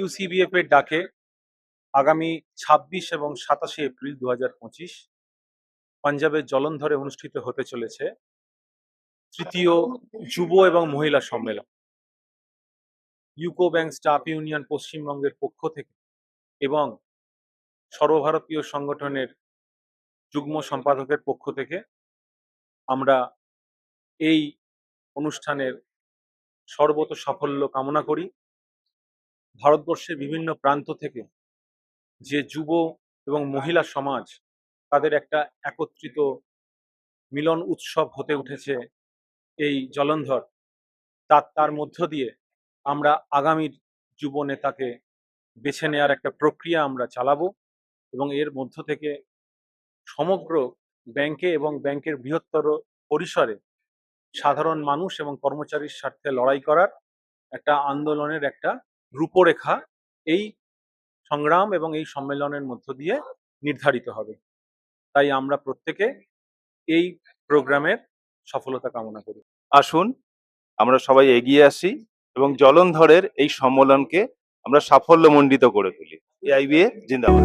ইউসিবিএফ এর ডাকে আগামী ২৬ এবং ২৭শে এপ্রিল ২০২৫ পাঞ্জাবের জলন্ধরে অনুষ্ঠিত হতে চলেছে তৃতীয় যুব এবং মহিলা সম্মেলন। ইউকো ব্যাংক স্টাফ ইউনিয়ন পশ্চিমবঙ্গের পক্ষ থেকে এবং সর্বভারতীয় সংগঠনের যুগ্ম সম্পাদকের পক্ষ থেকে আমরা এই অনুষ্ঠানের সর্বত সাফল্য কামনা করি। ভারতবর্ষের বিভিন্ন প্রান্ত থেকে যে যুব এবং মহিলা সমাজ তাদের একটা একত্রিত মিলন উৎসব হতে উঠেছে এই জলন্ধর, তার মধ্য দিয়ে আমরা আগামীর যুব নেতাকে বেছে নেওয়ার একটা প্রক্রিয়া আমরা চালাবো এবং এর মধ্য থেকে সমগ্র ব্যাংকে এবং ব্যাংকের বৃহত্তর পরিসরে সাধারণ মানুষ এবং কর্মচারীর স্বার্থে লড়াই করার একটা আন্দোলনের একটা রূপরেখা এই সংগ্রাম এবং এই সম্মেলনের মধ্য দিয়ে নির্ধারিত হবে। তাই আমরা প্রত্যেকে এই প্রোগ্রামের সফলতা কামনা করি। আসুন আমরা সবাই এগিয়ে আসি এবং জলন্ধরের এই সম্মেলনকে আমরা সাফল্যমণ্ডিত করে তুলি। এআইবিএ জিন্দাবাদ।